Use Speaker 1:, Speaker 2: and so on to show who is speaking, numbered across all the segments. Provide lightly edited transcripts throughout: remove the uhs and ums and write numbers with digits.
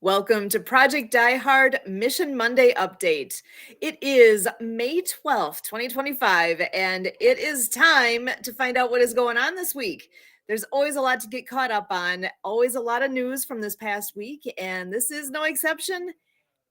Speaker 1: Welcome to Project Die Hard Mission Monday Update. It is May 12th, 2025, and it is time to find out what is going on this week. There's always a lot to get caught up on, always a lot of news from this past week, and this is no exception.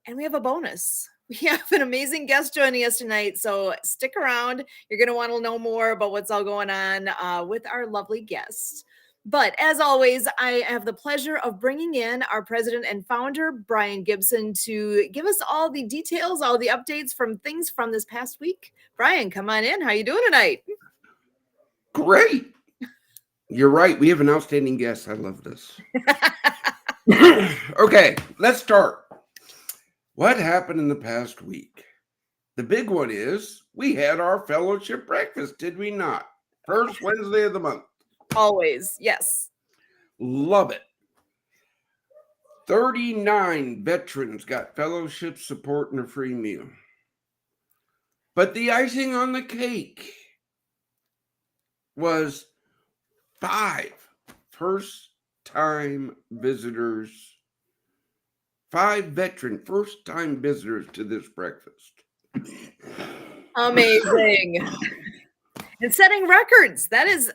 Speaker 1: And we have a bonus. We have an amazing guest joining us tonight, so stick around. You're going to want to know more about what's all going on with our lovely guest. But as always, I have the pleasure of bringing in our president and founder, Brian Gibson, to give us all the details, all the updates from things from this past week. Brian, come on in. How you doing tonight?
Speaker 2: Great. You're right. We have an outstanding guest. I love this. Okay, let's start. What happened in the past week? The big one is we had our fellowship breakfast, did we not? First Wednesday of the month.
Speaker 1: Always, yes.
Speaker 2: Love it. 39 veterans got fellowship support and a free meal. But the icing on the cake was 5 first-time visitors, 5 veteran first-time visitors to this breakfast.
Speaker 1: Amazing. And setting records. That is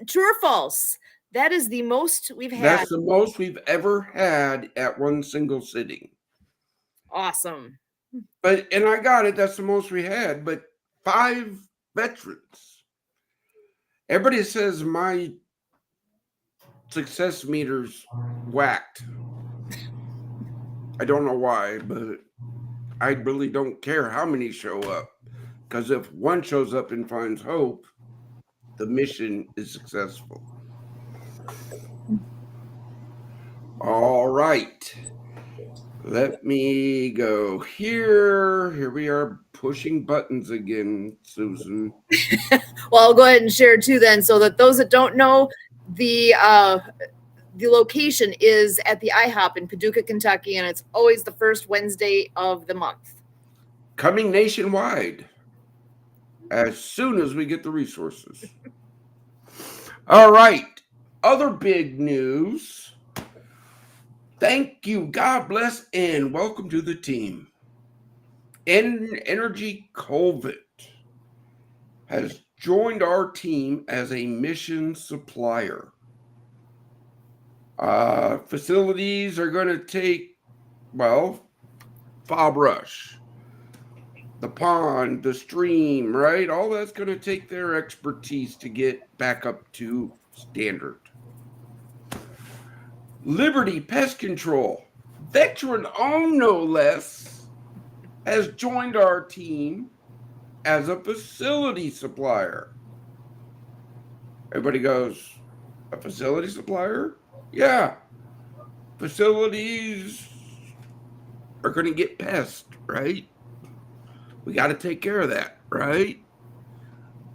Speaker 1: true or false? That is the most we've had.
Speaker 2: That's the most we've ever had at one single sitting.
Speaker 1: Awesome.
Speaker 2: And I got it. That's the most we had. But 5 veterans. Everybody says my success meter's whacked. I don't know why, but I really don't care how many show up. Because if one shows up and finds hope, the mission is successful. All right. Let me go here. Here we are pushing buttons again, Susan.
Speaker 1: Well, I'll go ahead and share too then, so that those that don't know, the location is at the IHOP in Paducah, Kentucky, and it's always the first Wednesday of the month.
Speaker 2: Coming nationwide as soon as we get the resources. All right. Other big news. Thank you. God bless and welcome to the team. Energy Colvett has joined our team as a mission supplier. Facilities are going to take, fob rush, the pond, the stream, right? All that's going to take their expertise to get back up to standard. Liberty Pest Control, veteran owned no less, has joined our team as a facility supplier. Everybody goes, a facility supplier? Yeah. Facilities are going to get pests, right? We got to take care of that, right?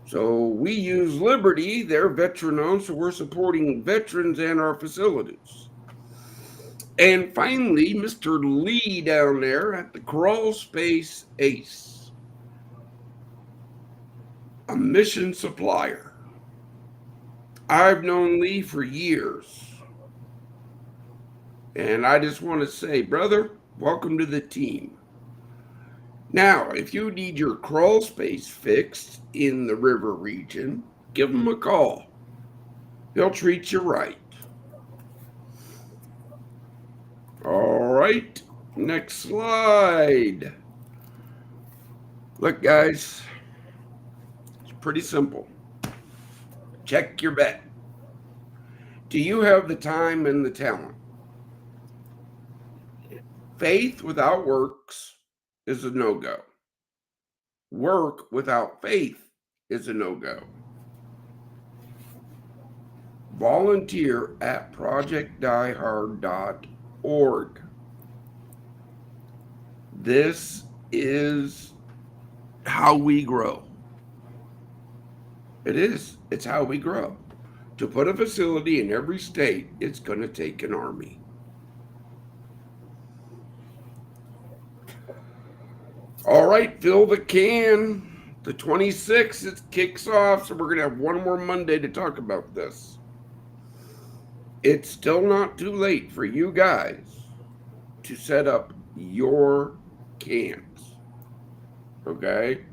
Speaker 2: So we use Liberty. They're veteran-owned, so we're supporting veterans and our facilities. And finally, Mr. Lee down there at the Crawl Space Ace, a mission supplier. I've known Lee for years. And I just want to say, brother, welcome to the team. Now, if you need your crawl space fixed in the river region, give him a call. He'll treat you right. All right, next slide. Look, guys, it's pretty simple. Check your bet. Do you have the time and the talent? Faith without works is a no-go. Work without faith is a no-go. Volunteer at projectdiehard.org. This is how we grow. It is. It's how we grow. To put a facility in every state, it's going to take an army. All right, fill the can. The 26th, it kicks off, so we're going to have one more Monday to talk about this. It's still not too late for you guys to set up your cans. Okay?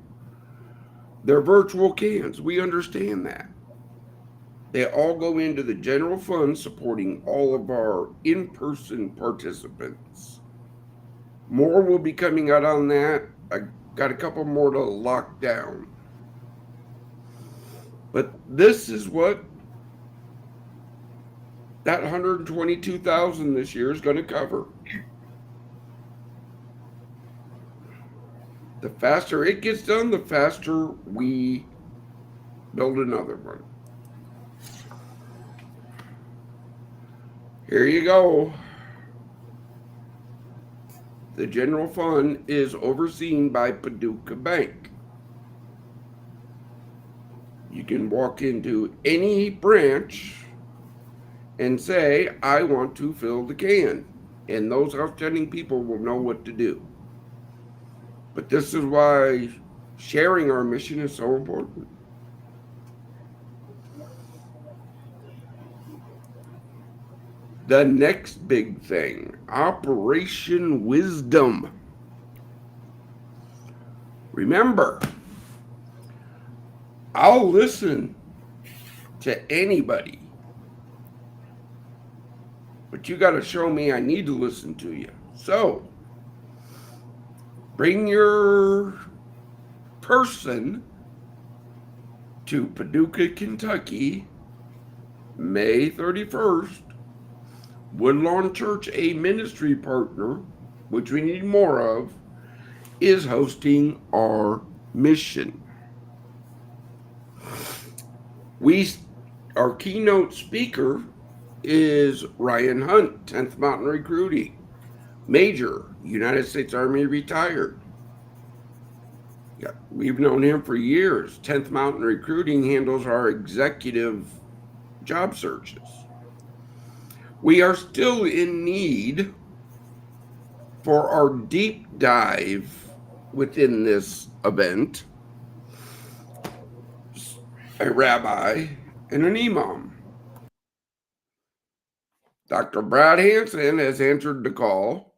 Speaker 2: They're virtual cans. We understand that. They all go into the general fund supporting all of our in person participants. More will be coming out on that. I got a couple more to lock down. But this is what that 122,000 this year is going to cover. The faster it gets done, the faster we build another one. Here you go. The general fund is overseen by Paducah Bank. You can walk into any branch and say, I want to fill the can. And those outstanding people will know what to do. But this is why sharing our mission is so important. The next big thing, Operation Wisdom. Remember, I'll listen to anybody, but you got to show me I need to listen to you. So, bring your person to Paducah, Kentucky, May 31st. Woodlawn Church, a ministry partner, which we need more of, is hosting our mission. Our keynote speaker is Ryan Hunt, 10th Mountain Recruiting, Major, United States Army retired. Yeah, we've known him for years. 10th Mountain Recruiting handles our executive job searches. We are still in need for our deep dive within this event, a rabbi and an imam. Dr. Brad Hansen has answered the call.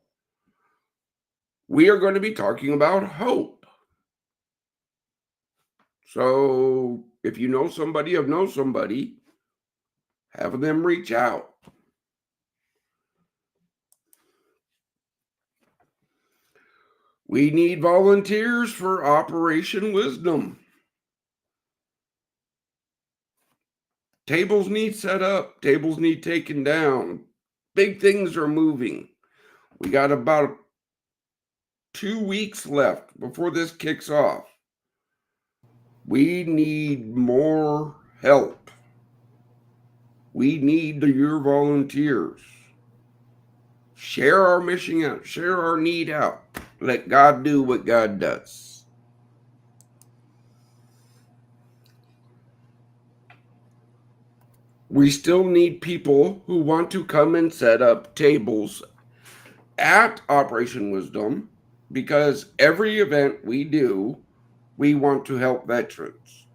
Speaker 2: We are going to be talking about hope. So if you know somebody of know somebody, have them reach out. We need volunteers for Operation Wisdom. Tables need set up. Tables need taken down. Big things are moving. We got about 2 weeks left before this kicks off. We need more help. We need your volunteers. Share our mission out. Share our need out. Let God do what God does. We still need people who want to come and set up tables at Operation Wisdom, because every event we do, we want to help veterans.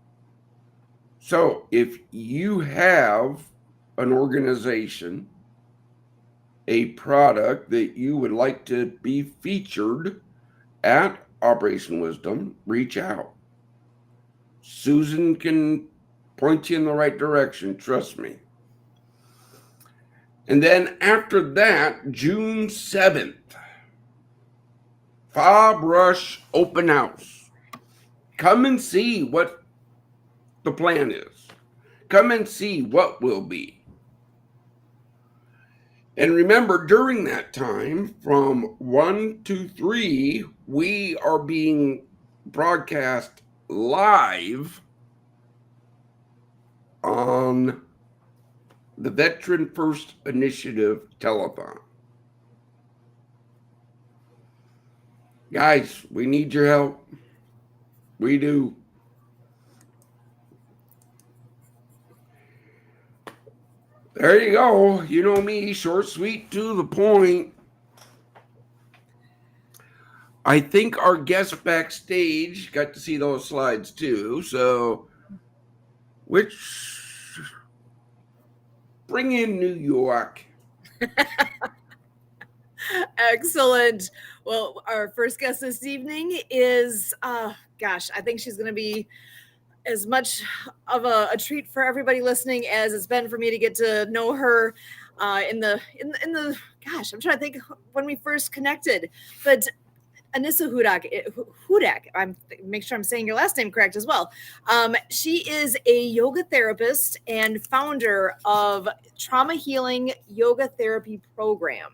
Speaker 2: So if you have an organization, a product that you would like to be featured at Operation Wisdom, reach out. Susan can point you in the right direction, trust me. And then after that, June 7th, Fob Rush Open House. Come and see what the plan is. Come and see what will be. And remember, during that time, from 1 to 3, we are being broadcast live on the Veteran First Initiative telethon. Guys, we need your help. We do. There you go. You know me, short, sweet, to the point. I think our guests backstage got to see those slides too. So, bring in New York.
Speaker 1: Excellent. Well, our first guest this evening is, gosh, I think she's going to be as much of a treat for everybody listening as it's been for me to get to know her in the gosh, I'm trying to think when we first connected. But Anissa Hudak, I'm make sure I'm saying your last name correct as well. She is a yoga therapist and founder of Trauma Healing Yoga Therapy Program.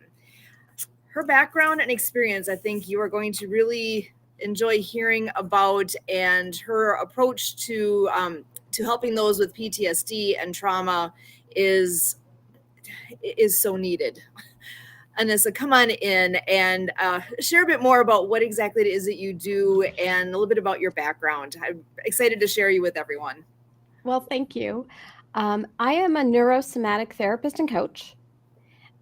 Speaker 1: Her background and experience, I think you are going to really enjoy hearing about, and her approach to helping those with PTSD and trauma is so needed. Anissa, come on in and share a bit more about what exactly it is that you do and a little bit about your background. I'm excited to share you with everyone.
Speaker 3: Well, thank you. I am a neurosomatic therapist and coach.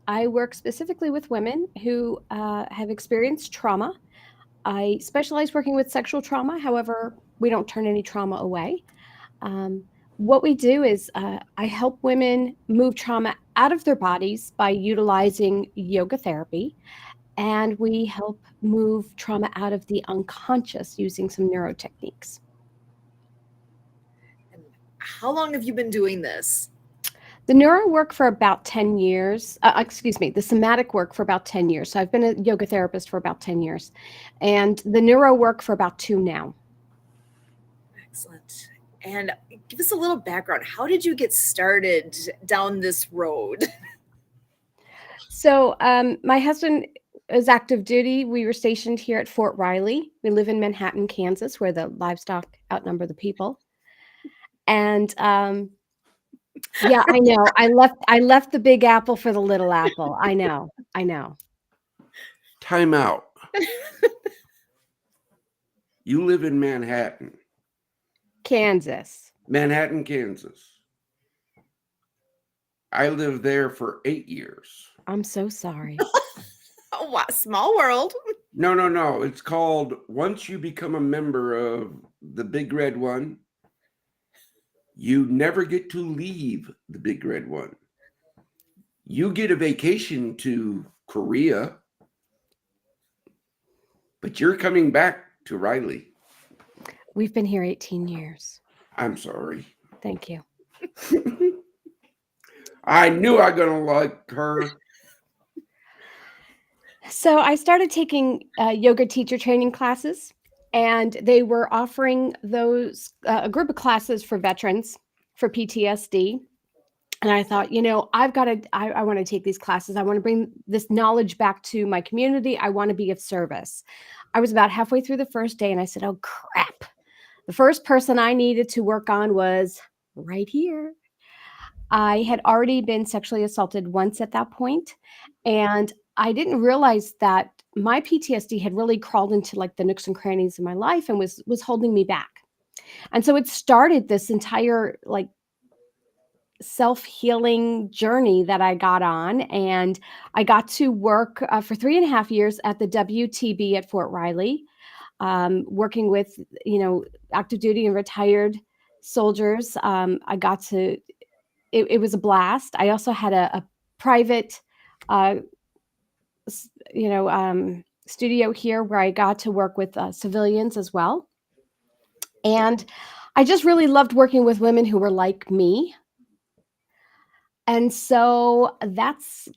Speaker 3: I work specifically with women who have experienced trauma. I specialize working with sexual trauma. However, we don't turn any trauma away. Um, what we do is I help women move trauma out of their bodies by utilizing yoga therapy, and we help move trauma out of the unconscious using some neuro techniques.
Speaker 1: How long have you been doing this?
Speaker 3: The neuro work for about 10 years, the somatic work for about 10 years. So I've been a yoga therapist for about 10 years, and the neuro work for about 2 now.
Speaker 1: Excellent. And give us a little background. How did you get started down this road?
Speaker 3: So my husband is active duty. We were stationed here at Fort Riley. We live in Manhattan, Kansas, where the livestock outnumber the people. And yeah, I know. I left the Big Apple for the Little Apple. I know.
Speaker 2: Time out. You live in Manhattan,
Speaker 3: Kansas.
Speaker 2: Kansas. I lived there for 8 years.
Speaker 3: I'm so sorry.
Speaker 1: Oh, wow. Small world.
Speaker 2: No. It's called, once you become a member of the Big Red One, you never get to leave the Big Red One. You get a vacation to Korea, but you're coming back to Riley.
Speaker 3: We've been here 18 years.
Speaker 2: I'm sorry.
Speaker 3: Thank you.
Speaker 2: I knew I was going to like her.
Speaker 3: So I started taking yoga teacher training classes, and they were offering those a group of classes for veterans for PTSD. And I thought, I want to take these classes. I want to bring this knowledge back to my community. I want to be of service. I was about halfway through the first day, and I said, oh, crap. The first person I needed to work on was right here. I had already been sexually assaulted once at that point, and I didn't realize that my PTSD had really crawled into like the nooks and crannies of my life and was holding me back. And so it started this entire like self-healing journey that I got on, and I got to work for 3.5 years at the WTB at Fort Riley, working with active duty and retired soldiers. I got to it was a blast. I also had a private studio here where I got to work with civilians as well. And I just really loved working with women who were like me. And so that's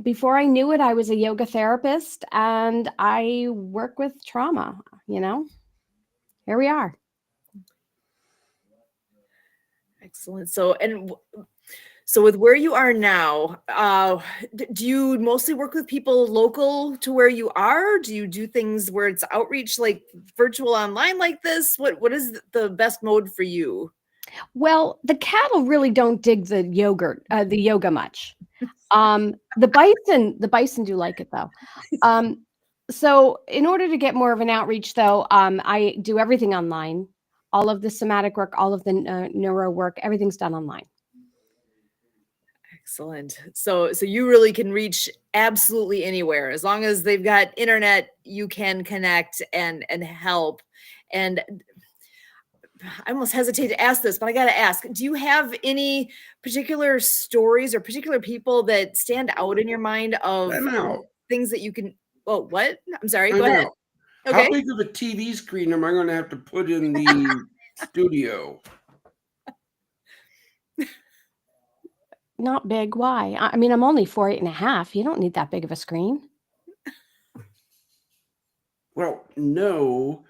Speaker 3: before I knew it, I was a yoga therapist and I work with trauma, here we are.
Speaker 1: Excellent. So with where you are now, do you mostly work with people local to where you are? Do you do things where it's outreach, like virtual online like this? What is the best mode for you?
Speaker 3: Well, the cattle really don't dig the yoga much. The bison do like it though. So in order to get more of an outreach though, I do everything online. All of the somatic work, all of the neuro work, everything's done online.
Speaker 1: Excellent. So you really can reach absolutely anywhere. As long as they've got internet, you can connect and help. And I almost hesitate to ask this, but I got to ask, do you have any particular stories or particular people that stand out in your mind of
Speaker 2: Time out.
Speaker 1: things that you can. Oh, what? I'm sorry.
Speaker 2: I
Speaker 1: Go ahead.
Speaker 2: know.
Speaker 1: Okay.
Speaker 2: How big of a TV screen am I going to have to put in the studio?
Speaker 3: Not big. Why? I mean, I'm only 4'8.5". You don't need that big of a screen.
Speaker 2: Well, no.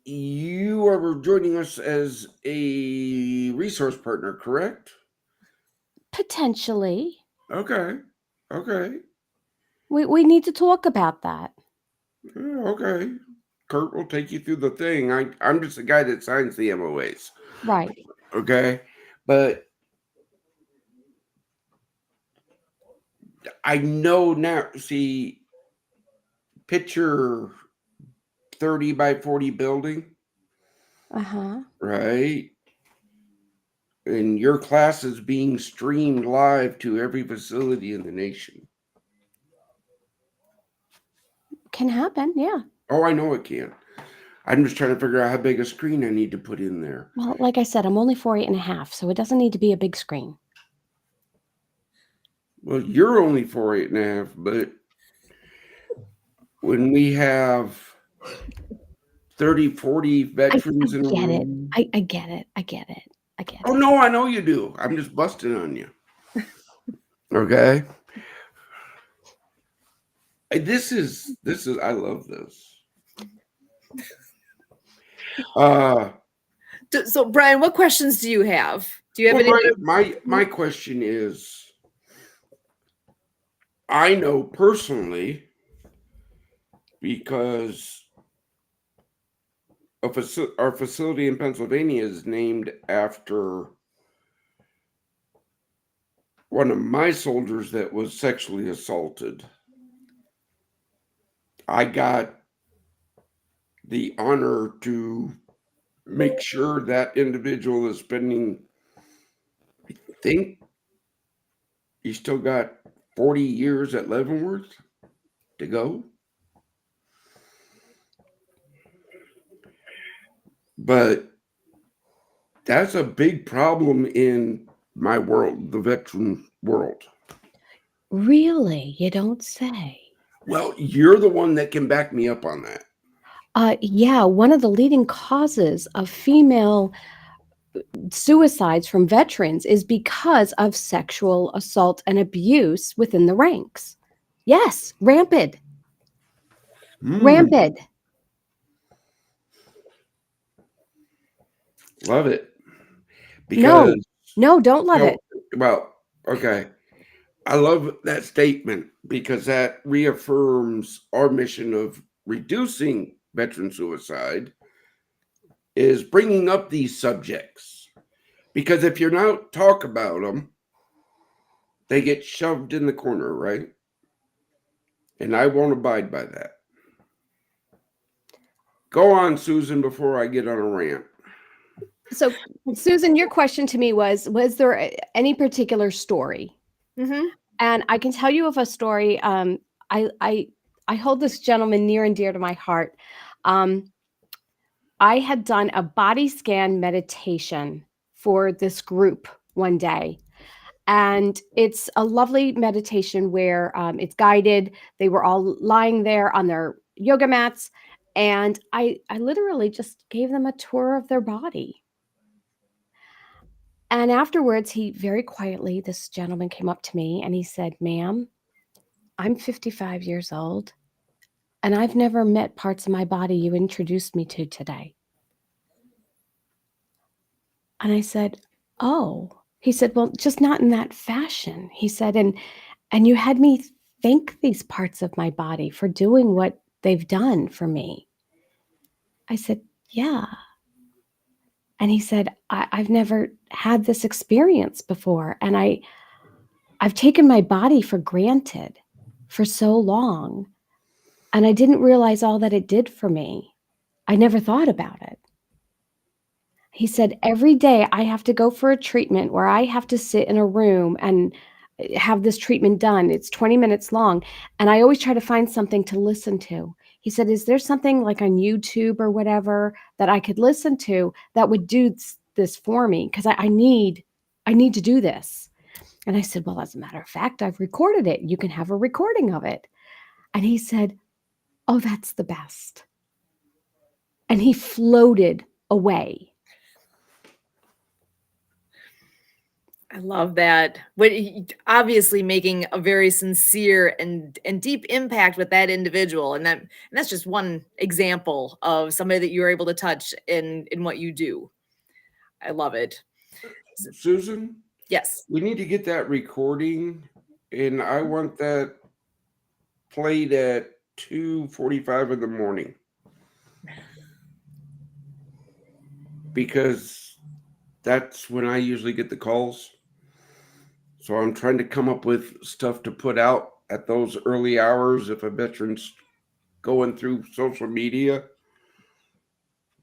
Speaker 2: You are joining us as a resource partner, correct?
Speaker 3: Potentially.
Speaker 2: Okay. Okay.
Speaker 3: We need to talk about that.
Speaker 2: Okay. Kurt will take you through the thing. I'm just the guy that signs the MOAs.
Speaker 3: Right.
Speaker 2: Okay. But I know now, see, picture 30 by 40 building,
Speaker 3: Uh-huh.
Speaker 2: right? And your class is being streamed live to every facility in the nation.
Speaker 3: Can happen, yeah.
Speaker 2: Oh, I know it can. I'm just trying to figure out how big a screen I need to put in there.
Speaker 3: Well, like I said, I'm only 4'8.5", so it doesn't need to be a big screen.
Speaker 2: Well, you're only 4'8.5", but when we have 30, 40 veterans in a
Speaker 3: get it.
Speaker 2: room.
Speaker 3: I get it. I get it. I get
Speaker 2: Oh,
Speaker 3: it.
Speaker 2: no, I know you do. I'm just busting on you. Okay. This is, I love this.
Speaker 1: So, Brian, what questions do you have? Do you have any?
Speaker 2: My question is, I know personally, because our facility in Pennsylvania is named after one of my soldiers that was sexually assaulted. I got the honor to make sure that individual is spending, I think he's still got 40 years at Leavenworth to go. But that's a big problem in my world, the veteran world.
Speaker 3: Really? You don't say.
Speaker 2: Well, you're the one that can back me up on that.
Speaker 3: Yeah, one of the leading causes of female suicides from veterans is because of sexual assault and abuse within the ranks. Yes, rampant. Rampant.
Speaker 2: Love it. Because
Speaker 3: No, don't love it.
Speaker 2: Well, okay. I love that statement because that reaffirms our mission of reducing veteran suicide is bringing up these subjects. Because if you're not talk about them, they get shoved in the corner, right? And I won't abide by that. Go on, Susan, before I get on a rant.
Speaker 3: So, Susan, your question to me was there any particular story?
Speaker 1: Mm-hmm.
Speaker 3: And I can tell you of a story. I hold this gentleman near and dear to my heart. I had done a body scan meditation for this group one day. And it's a lovely meditation where it's guided. They were all lying there on their yoga mats. And I literally just gave them a tour of their body. And afterwards, he very quietly, this gentleman came up to me and he said, "Ma'am, I'm 55 years old and I've never met parts of my body you introduced me to today." And I said, "Oh." He said, "Well, just not in that fashion." He said, and you had me thank these parts of my body for doing what they've done for me." I said, "Yeah." And he said, I've never had this experience before. And I've taken my body for granted for so long. And I didn't realize all that it did for me. I never thought about it. He said, "Every day I have to go for a treatment where I have to sit in a room and have this treatment done. It's 20 minutes long. And I always try to find something to listen to." He said, "Is there something like on YouTube or whatever that I could listen to that would do this for me? Because I need to do this." And I said, well, as a matter of fact, I've recorded it. You can have a recording of it. And he said, oh, that's the best. And he floated away.
Speaker 1: I love that. But obviously making a very sincere and deep impact with that individual, and that's just one example of somebody that you're able to touch in what you do. I love it.
Speaker 2: Susan,
Speaker 1: Yes.
Speaker 2: we need to get that recording, and I want that played at 2:45 in the morning, because that's when I usually get the calls. So I'm trying to come up with stuff to put out at those early hours. If a veteran's going through social media,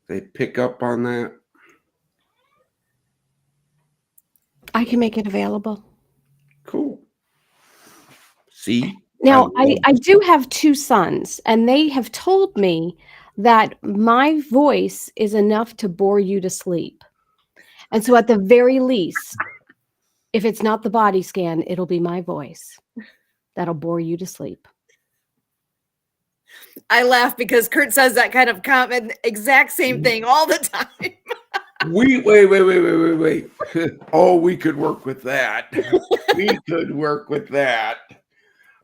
Speaker 2: they pick up on that.
Speaker 3: I can make it available.
Speaker 2: Cool. See?
Speaker 3: Now, I do have 2 sons, and they have told me that my voice is enough to bore you to sleep. And so at the very least, if it's not the body scan, it'll be my voice that'll bore you to sleep.
Speaker 1: I laugh because Kurt says that kind of comment, exact same thing all the time.
Speaker 2: Wait. Oh, we could work with that. We could work with that.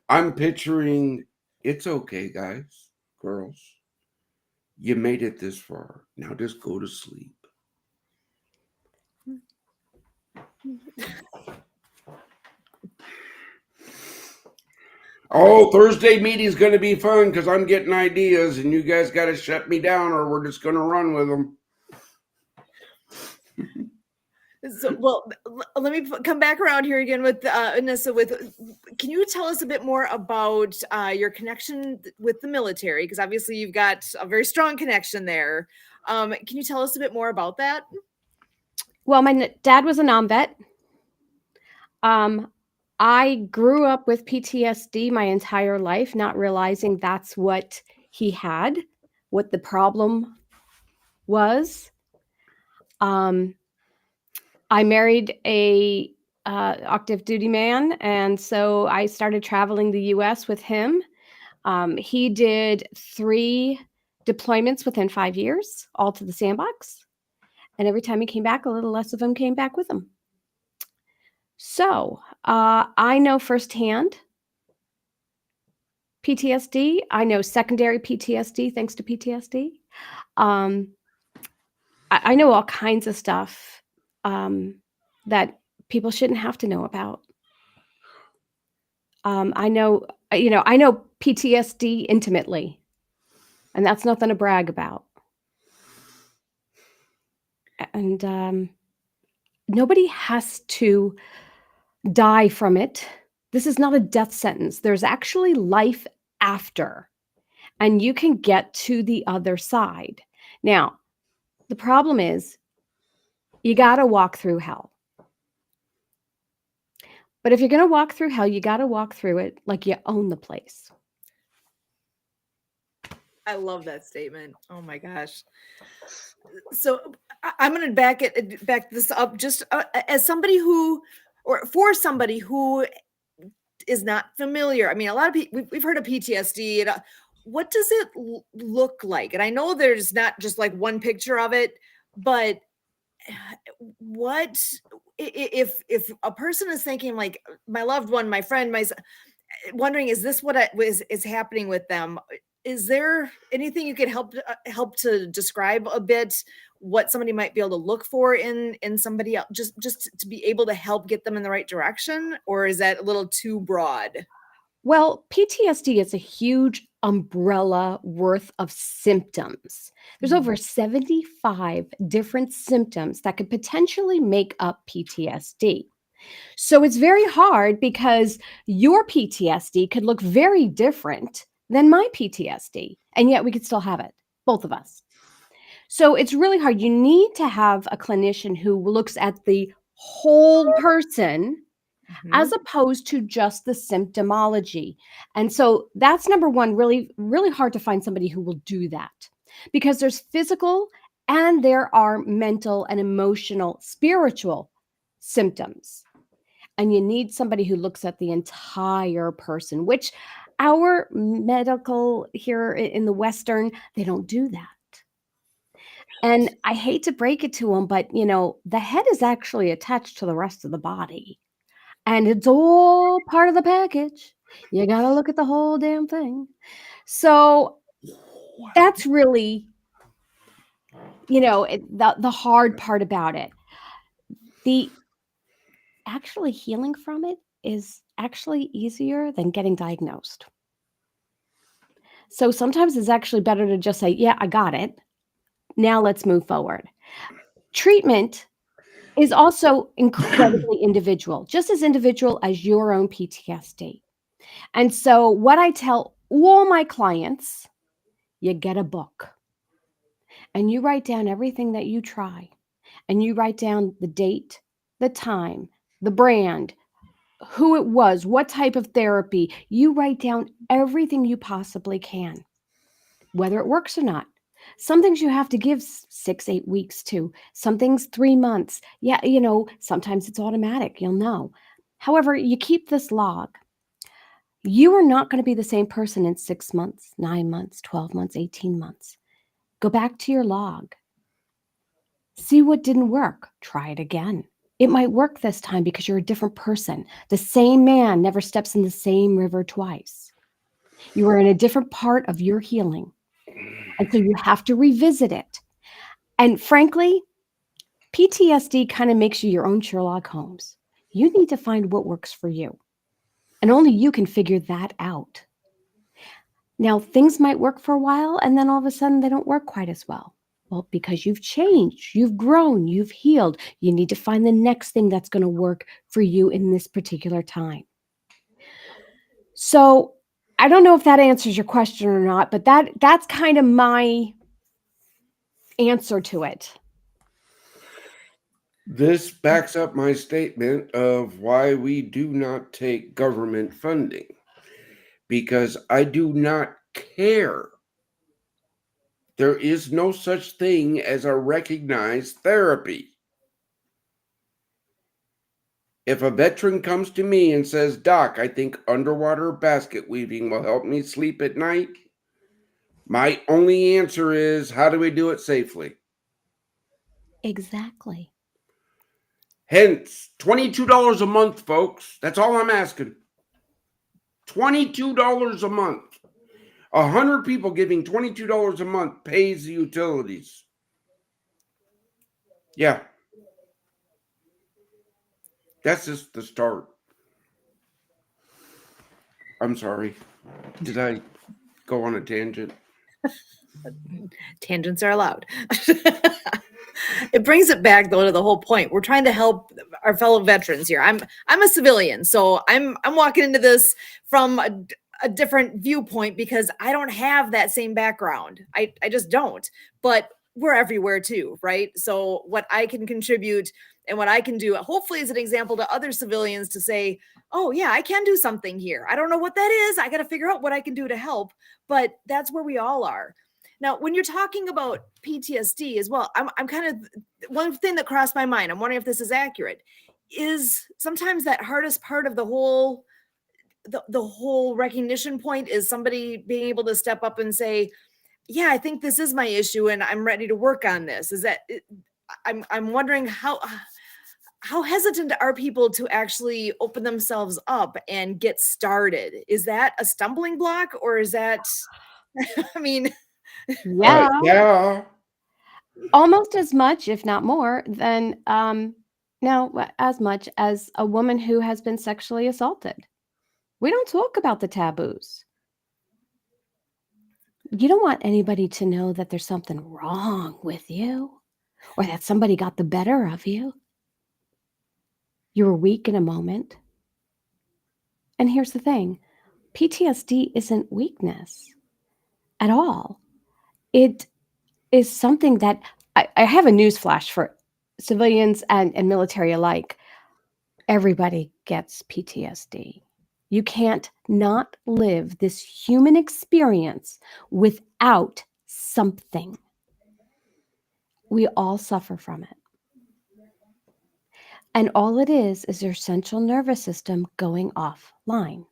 Speaker 2: I'm picturing, it's okay, guys, girls. You made it this far. Now just go to sleep. Oh, Thursday meeting's going to be fun because I'm getting ideas, and you guys got to shut me down, or we're just going to run with them.
Speaker 1: So, well, let me come back around here again with Anissa. Can you tell us a bit more about your connection with the military? Because obviously you've got a very strong connection there. Can you tell us a bit more about that?
Speaker 3: Well, my dad was a non-vet. I grew up with PTSD my entire life, not realizing that's what he had, what the problem was. I married a active duty man, and so I started traveling the U.S. with him. He did 3 deployments within 5 years, all to the sandbox. And every time he came back, a little less of them came back with him. So I know firsthand PTSD. I know secondary PTSD thanks to PTSD. I know all kinds of stuff that people shouldn't have to know about. I know PTSD intimately, and that's nothing to brag about. And nobody has to die from it. This is not a death sentence. There's actually life after, and you can get to the other side. Now, the problem is you got to walk through hell. But if you're going to walk through hell, you got to walk through it like you own the place.
Speaker 1: I love that statement. Oh my gosh. So I'm going to back this up just as somebody who, or for somebody who is not familiar. I mean, a lot of people, we've heard of PTSD. What does it look like? And I know there's not just like one picture of it, but what if a person is thinking like my loved one, my friend, wondering, is this what is happening with them? Is there anything you could help to describe a bit what somebody might be able to look for in somebody else, just to be able to help get them in the right direction? Or is that a little too broad?
Speaker 3: Well, PTSD is a huge umbrella worth of symptoms. There's over 75 different symptoms that could potentially make up PTSD. So it's very hard because your PTSD could look very different than my PTSD, and yet we could still have it, both of us. So it's really hard. You need to have a clinician who looks at the whole person as opposed to just the symptomology. And so that's number one, really, really hard to find somebody who will do that, because there's physical and there are mental and emotional, spiritual symptoms. and you need somebody who looks at the entire person, which our medical here in the Western, they don't do that. And I hate to break it to them, but the head is actually attached to the rest of the body, and it's all part of the package. You got to look at the whole damn thing. So that's really, the hard part about it. The actually healing from it is actually easier than getting diagnosed. So sometimes it's actually better to just say, yeah, I got it. Now let's move forward. Treatment is also incredibly individual, just as individual as your own PTSD. And so what I tell all my clients, you get a book and you write down everything that you try, and you write down the date, the time, the brand, who it was, what type of therapy. You write down everything you possibly can, whether it works or not. Some things you have to give 6-8 weeks to, some things 3 months. Yeah, sometimes it's automatic, you'll know. However, you keep this log. You are not going to be the same person in 6 months, 9 months, 12 months, 18 months. Go back to your log. See what didn't work. Try it again. It might work this time because you're a different person. The same man never steps in the same river twice. You are in a different part of your healing. And so you have to revisit it. And frankly, PTSD kind of makes you your own Sherlock Holmes. You need to find what works for you. And only you can figure that out. Now, things might work for a while, and then all of a sudden they don't work quite as well. Well, because you've changed, you've grown, you've healed. You need to find the next thing that's going to work for you in this particular time. So I don't know if that answers your question or not, but that's kind of my answer to it.
Speaker 2: This backs up my statement of why we do not take government funding, because I do not care. There is no such thing as a recognized therapy. If a veteran comes to me and says, Doc, I think underwater basket weaving will help me sleep at night, my only answer is, how do we do it safely?
Speaker 3: Exactly.
Speaker 2: Hence, $22 a month, folks. That's all I'm asking. $22 a month. 100 people giving $22 a month pays the utilities. Yeah. That's just the start. I'm sorry. Did I go on a tangent?
Speaker 1: Tangents are allowed. It brings it back though to the whole point. We're trying to help our fellow veterans here. I'm a civilian, so I'm walking into this from a different viewpoint because I don't have that same background. I just don't. But we're everywhere too, right? So what I can contribute and what I can do, hopefully, is an example to other civilians to say, oh yeah, I can do something here. I don't know what that is. I got to figure out what I can do to help. But that's where we all are. Now, when you're talking about PTSD as well, I'm kind of, one thing that crossed my mind, I'm wondering if this is accurate, is sometimes that hardest part of the whole recognition point is somebody being able to step up and say, yeah, I think this is my issue and I'm ready to work on this. Is that I'm wondering how hesitant are people to actually open themselves up and get started? Is that a stumbling block, or is that I mean,
Speaker 3: Yeah.
Speaker 2: Yeah.
Speaker 3: Almost as much, if not more, than as much as a woman who has been sexually assaulted. We don't talk about the taboos. You don't want anybody to know that there's something wrong with you or that somebody got the better of you. You were weak in a moment. And here's the thing, PTSD isn't weakness at all. It is something that I have a news flash for civilians and military alike. Everybody gets PTSD. You can't not live this human experience without something. We all suffer from it. And all it is your central nervous system going offline.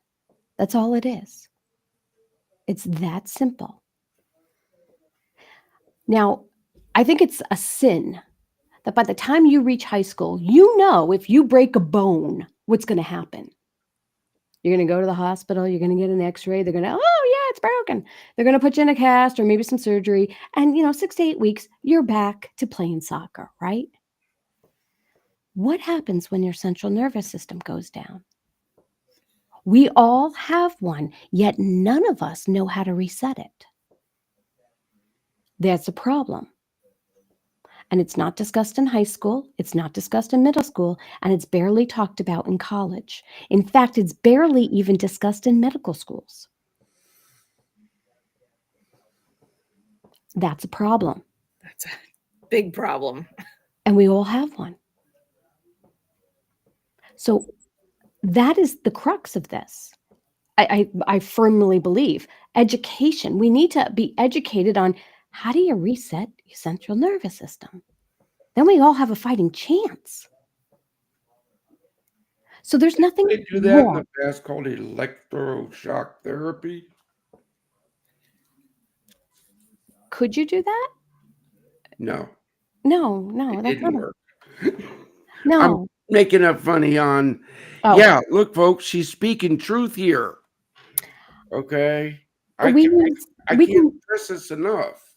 Speaker 3: That's all it is. It's that simple. Now, I think it's a sin that by the time you reach high school, you know if you break a bone, what's going to happen. You're going to go to the hospital, you're going to get an x-ray, they're going to, oh yeah, it's broken. They're going to put you in a cast or maybe some surgery. And 6 to 8 weeks, you're back to playing soccer, right? What happens when your central nervous system goes down? We all have one, yet none of us know how to reset it. That's a problem. And it's not discussed in high school, it's not discussed in middle school, and it's barely talked about in college. In fact, it's barely even discussed in medical schools. That's a problem.
Speaker 1: That's a big problem.
Speaker 3: And we all have one. So that is the crux of this. I firmly believe education. We need to be educated on how do you reset your central nervous system? Then we all have a fighting chance. So there's nothing
Speaker 2: They do that in
Speaker 3: wrong.
Speaker 2: the past called electroshock therapy.
Speaker 3: Could you do that?
Speaker 2: No,
Speaker 3: No,
Speaker 2: it
Speaker 3: that's
Speaker 2: didn't
Speaker 3: not
Speaker 2: work. I'm
Speaker 3: no.
Speaker 2: making up funny on.
Speaker 3: Oh,
Speaker 2: Yeah, look, folks, she's speaking truth here. Okay, I
Speaker 3: we
Speaker 2: can't.
Speaker 3: use
Speaker 2: I
Speaker 3: we
Speaker 2: can't
Speaker 3: can
Speaker 2: stress this enough.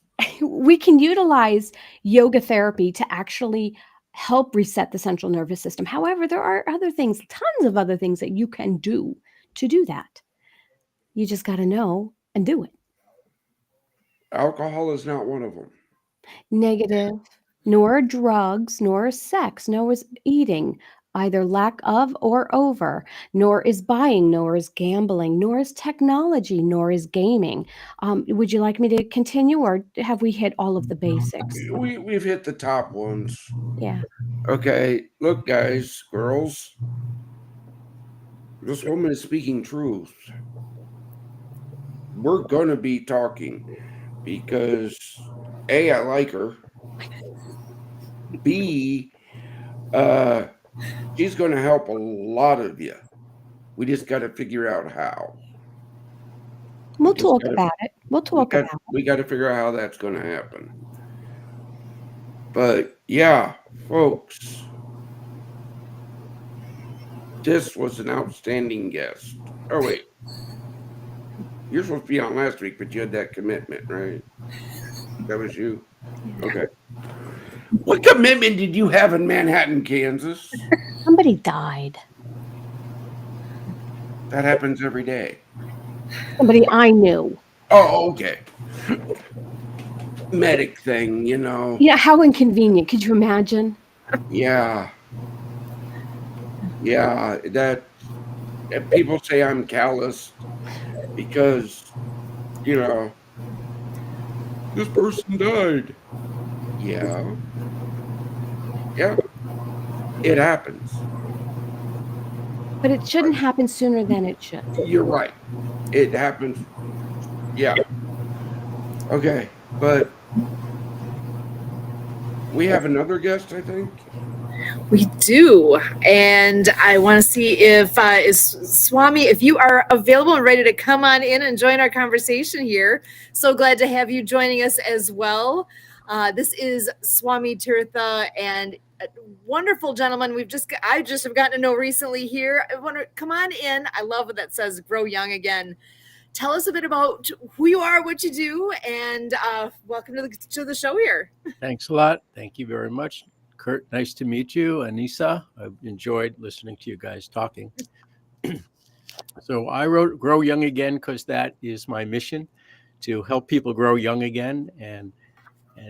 Speaker 3: we can utilize yoga therapy to actually help reset the central nervous system. However, there are other things, tons of other things that you can do to do that. You just got to know and do it.
Speaker 2: Alcohol is not one of them.
Speaker 3: Negative, nor drugs, nor sex, nor is eating, either lack of or over, nor is buying, nor is gambling, nor is technology, nor is gaming. Would you like me to continue, or have we hit all of the basics?
Speaker 2: We've hit the top ones.
Speaker 3: Yeah.
Speaker 2: Okay, look, guys, girls, this woman is speaking truth. We're gonna be talking because A, I like her. B, uh, she's gonna help a lot of you. We just got to figure out how. We
Speaker 3: We'll
Speaker 2: just
Speaker 3: talk
Speaker 2: got to
Speaker 3: about it. We'll talk about it.
Speaker 2: we got to figure out how that's going to happen. But yeah, folks, this was an outstanding guest. Oh wait, you're supposed to be on last week, but you had that commitment, right? That was you. Okay. What commitment did you have in Manhattan, Kansas?
Speaker 3: Somebody died.
Speaker 2: That happens every day.
Speaker 3: Somebody I knew.
Speaker 2: Oh, okay. Medic thing, you know.
Speaker 3: Yeah, how inconvenient. Could you imagine?
Speaker 2: Yeah. Yeah, that people say I'm callous because, you know, this person died. Yeah. Yeah. It happens.
Speaker 3: But it shouldn't happen sooner than it should.
Speaker 2: You're right. It happens. Yeah. Okay. But we have another guest, I think.
Speaker 1: We do, and I want to see if is Swami, if you are available and ready to come on in and join our conversation here. So glad to have you joining us as well. This is Swami Tirtha, and a wonderful gentleman I just have gotten to know recently here. I want to come on in. I love what that says, "Grow Young Again." Tell us a bit about who you are, what you do, and welcome to the show here.
Speaker 4: Thanks a lot. Thank you very much. Kurt, nice to meet you. Anissa, I've enjoyed listening to you guys talking. So I wrote Grow Young Again because that is my mission, to help people grow young again. And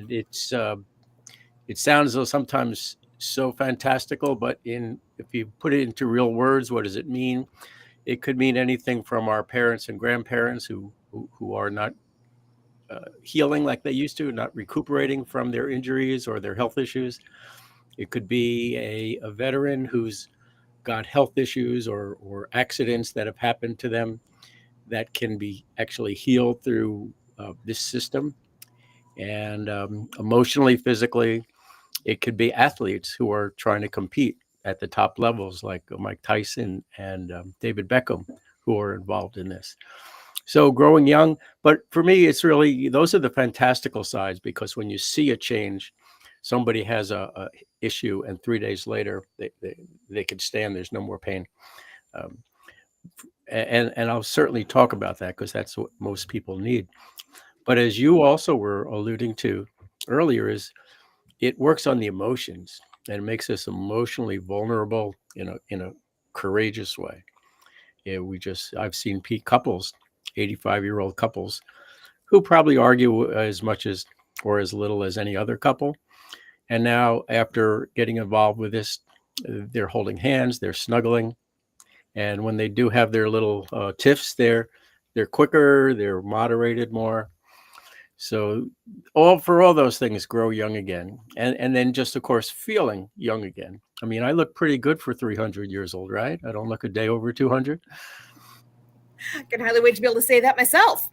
Speaker 4: it sounds though sometimes so fantastical, but if you put it into real words, what does it mean? It could mean anything from our parents and grandparents who are not healing like they used to, not recuperating from their injuries or their health issues. It could be a veteran who's got health issues or accidents that have happened to them that can be actually healed through this system. And emotionally, physically, it could be athletes who are trying to compete at the top levels like Mike Tyson and David Beckham, who are involved in this. So growing young, but for me, it's really, those are the fantastical sides, because when you see a change, somebody has a issue and 3 days later they can stand, there's no more pain. Um, and I'll certainly talk about that because that's what most people need. But as you also were alluding to earlier, is it works on the emotions and it makes us emotionally vulnerable in a courageous way. Yeah, I've seen couples, 85-year-old couples, who probably argue as much as or as little as any other couple. And now, after getting involved with this, they're holding hands, they're snuggling. And when they do have their little tiffs, they're quicker, they're moderated more. So for all those things, grow young again. And then just, of course, feeling young again. I mean, I look pretty good for 300 years old, right? I don't look a day over 200.
Speaker 1: I can hardly wait to be able to say that myself.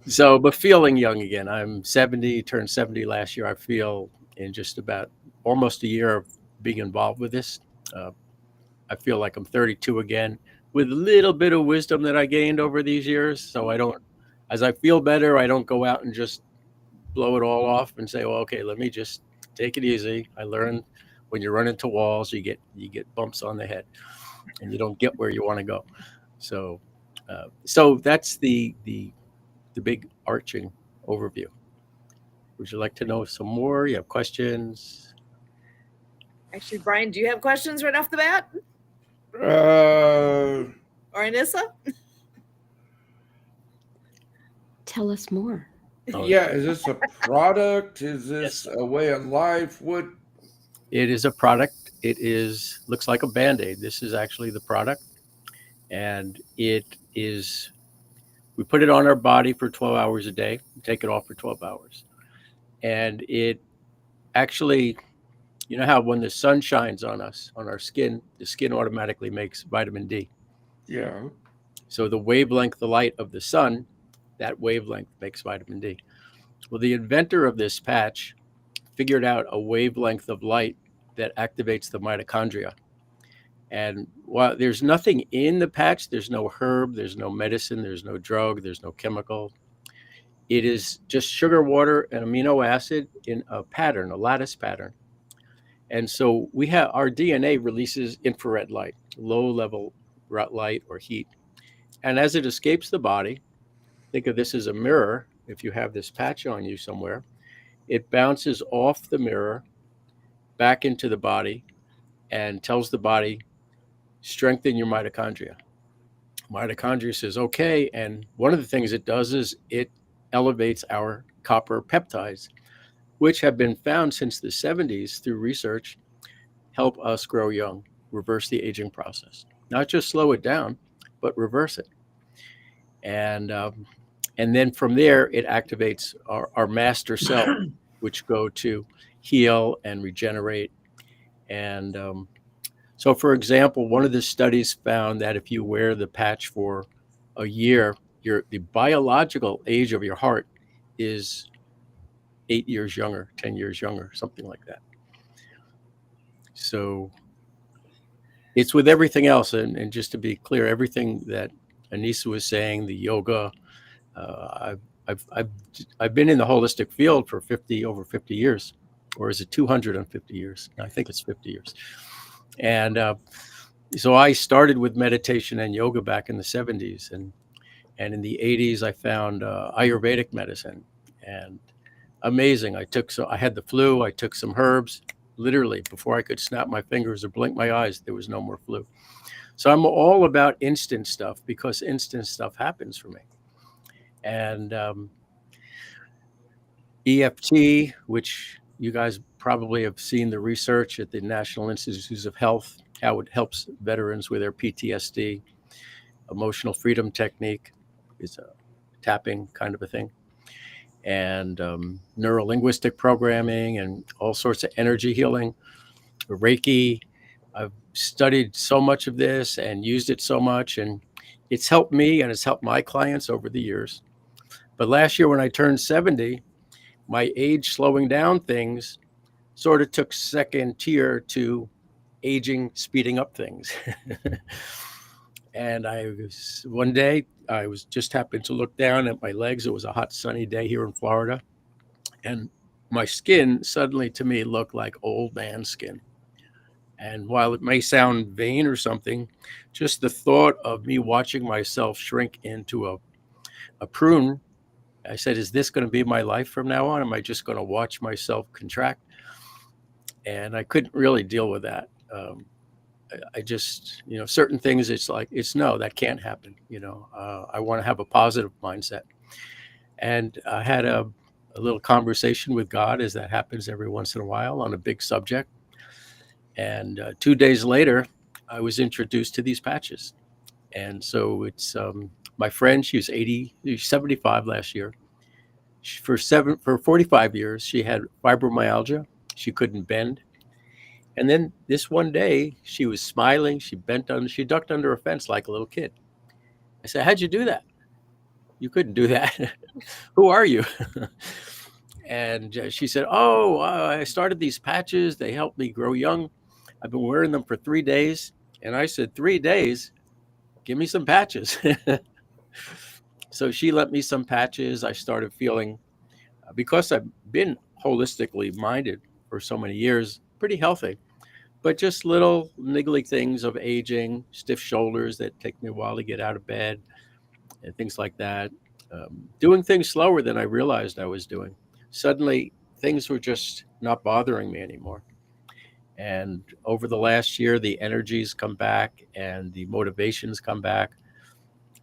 Speaker 4: So, but feeling young again. I'm 70, turned 70 last year. I feel in just about almost a year of being involved with this, I feel like I'm 32 again, with a little bit of wisdom that I gained over these years. So as I feel better, I don't go out and just blow it all off and say, well, okay, let me just take it easy. I learned when you run into walls, you get bumps on the head and you don't get where you want to go. So that's the big arching overview. Would you like to know some more? You have questions?
Speaker 1: Actually, Brian, do you have questions right off the bat?
Speaker 2: Uh,
Speaker 1: Or Anissa?
Speaker 3: Tell us more.
Speaker 2: Yeah, is this a product? Is this a way of life? What?
Speaker 4: It is a product. Looks like a Band-Aid. This is actually the product. And we put it on our body for 12 hours a day, take it off for 12 hours. And it actually, you know how when the sun shines on us, on our skin, the skin automatically makes vitamin D.
Speaker 2: Yeah.
Speaker 4: So the wavelength, the light of the sun, that wavelength makes vitamin D. Well, the inventor of this patch figured out a wavelength of light that activates the mitochondria. And while there's nothing in the patch, there's no herb, there's no medicine, there's no drug, there's no chemical. It is just sugar, water, and amino acid in a pattern, a lattice pattern. And so our DNA releases infrared light, low level light or heat. And as it escapes the body, think of this as a mirror. If you have this patch on you somewhere, it bounces off the mirror back into the body and tells the body, strengthen your mitochondria. Mitochondria says, okay. And one of the things it does is it elevates our copper peptides, which have been found since the 70s through research, help us grow young, reverse the aging process. Not just slow it down, but reverse it. And then from there, it activates our master cell, which go to heal and regenerate. And so, for example, one of the studies found that if you wear the patch for a year, the biological age of your heart is 8 years younger, 10 years younger, something like that. So it's with everything else. And just to be clear, everything that Anissa was saying, the yoga, I've been in the holistic field for over 50 years, or is it 250 years? I think it's 50 years. And so I started with meditation and yoga back in the 70s. And in the 80s, I found Ayurvedic medicine. And amazing. I had the flu. I took some herbs. Literally, before I could snap my fingers or blink my eyes, there was no more flu. So I'm all about instant stuff because instant stuff happens for me. And EFT, which you guys probably have seen the research at the National Institutes of Health, how it helps veterans with their PTSD. Emotional freedom technique is a tapping kind of a thing. And neuro-linguistic programming and all sorts of energy healing, Reiki. I've studied so much of this and used it so much, and it's helped me and it's helped my clients over the years. But last year when I turned 70, my age slowing down things sort of took second tier to aging, speeding up things. And one day I was just happened to look down at my legs. It was a hot sunny day here in Florida, and my skin suddenly to me looked like old man skin. And while it may sound vain or something, just the thought of me watching myself shrink into a prune, I said, is this going to be my life from now on? Am I just going to watch myself contract? And I couldn't really deal with that. I just, certain things, it's like, no, that can't happen. I want to have a positive mindset. And I had a little conversation with God, as that happens every once in a while, on a big subject. And 2 days later, I was introduced to these patches. And so it's my friend, she was 75 last year. For 45 years, she had fibromyalgia. She couldn't bend. And then this one day, she was smiling. She ducked under a fence like a little kid. I said, how'd you do that? You couldn't do that. Who are you? And she said, I started these patches. They helped me grow young. I've been wearing them for 3 days. And I said, 3 days? Give me some patches. So she lent me some patches. I started feeling, because I've been holistically minded for so many years, pretty healthy. But just little niggly things of aging, stiff shoulders that take me a while to get out of bed, and things like that. Doing things slower than I realized I was doing. Suddenly, things were just not bothering me anymore. And over the last year, the energies come back and the motivations come back.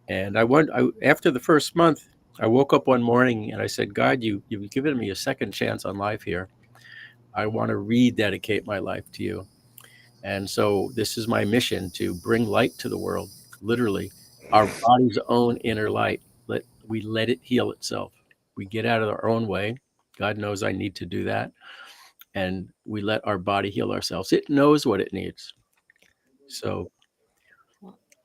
Speaker 4: And after the first month, I woke up one morning and I said, God, you've given me a second chance on life here. I want to rededicate my life to you. And so this is my mission, to bring light to the world, literally, our body's own inner light. We let it heal itself. We get out of our own way. God knows I need to do that. And we let our body heal ourselves. It knows what it needs. So.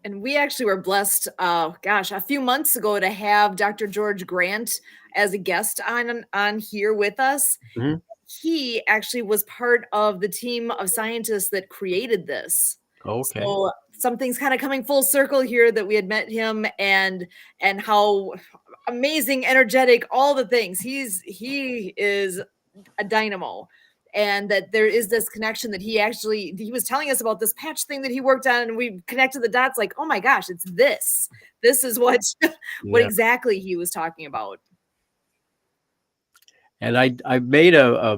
Speaker 1: And we actually were blessed, a few months ago to have Dr. George Grant as a guest on here with us.
Speaker 4: Mm-hmm.
Speaker 1: He actually was part of the team of scientists that created this.
Speaker 4: Okay.
Speaker 1: So something's kind of coming full circle here, that we had met him, and how amazing, energetic, all the things. He is a dynamo. And that there is this connection that he was telling us about this patch thing that he worked on, and we connected the dots like, oh my gosh, it's this. This is what exactly he was talking about.
Speaker 4: And I made I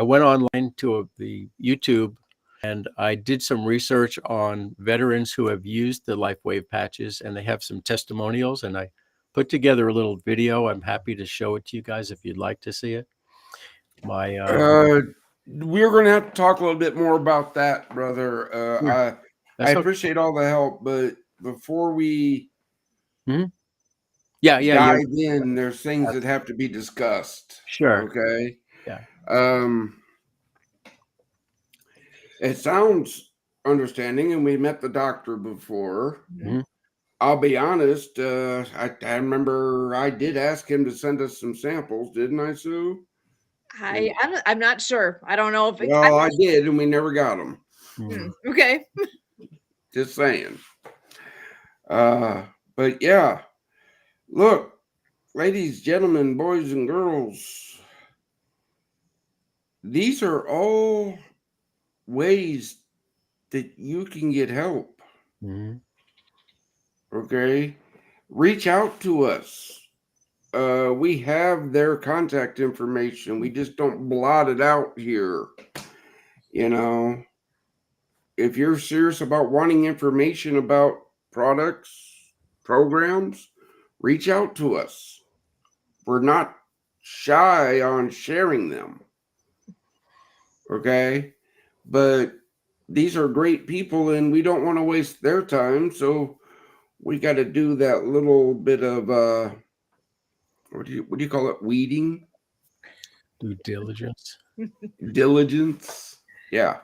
Speaker 4: went online to the YouTube, and I did some research on veterans who have used the LifeWave patches, and they have some testimonials, and I put together a little video. I'm happy to show it to you guys if you'd like to see it.
Speaker 2: We're going to have to talk a little bit more about that, brother.
Speaker 4: Sure.
Speaker 2: I appreciate all the help, but before we
Speaker 4: dive
Speaker 2: in, there's things that have to be discussed.
Speaker 4: Sure.
Speaker 2: Okay.
Speaker 4: Yeah.
Speaker 2: It sounds understanding, and we met the doctor before.
Speaker 4: Mm-hmm.
Speaker 2: I'll be honest. I remember I did ask him to send us some samples, didn't I, Sue?
Speaker 1: I'm not sure. I don't know if
Speaker 2: I did, and we never got them.
Speaker 1: Okay.
Speaker 2: Just saying. But yeah, look, ladies, gentlemen, boys and girls, these are all ways that you can get help.
Speaker 4: Mm-hmm.
Speaker 2: Okay, reach out to us. We have their contact information. We just don't blot it out here. If you're serious about wanting information about products, programs, reach out to us. We're not shy on sharing them. Okay? But these are great people, and we don't want to waste their time. So we got to do that little bit of, what do you call it? Weeding?
Speaker 4: Due diligence.
Speaker 2: Diligence. Yeah.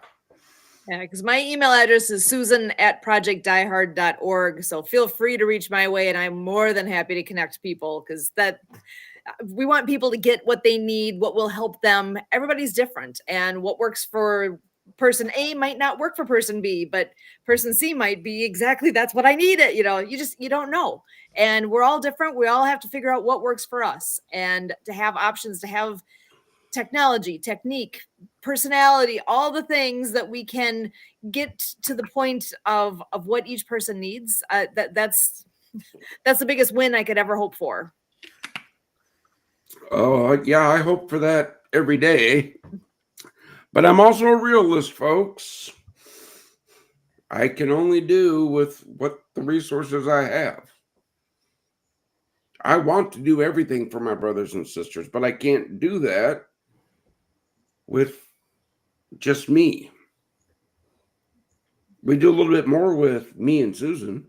Speaker 1: Yeah, because my email address is susan@projectdiehard.org. So feel free to reach my way, and I'm more than happy to connect people, because we want people to get what they need, what will help them. Everybody's different, and what works for person A might not work for person B, but person C might be exactly that's what I need it. You don't know. And we're all different. We all have to figure out what works for us, and to have options, to have technology, technique, personality, all the things that we can get to the point of what each person needs. That's the biggest win I could ever hope for.
Speaker 2: Oh, yeah, I hope for that every day. But I'm also a realist, folks. I can only do with what the resources I have. I want to do everything for my brothers and sisters, but I can't do that with just me. We do a little bit more with me and Susan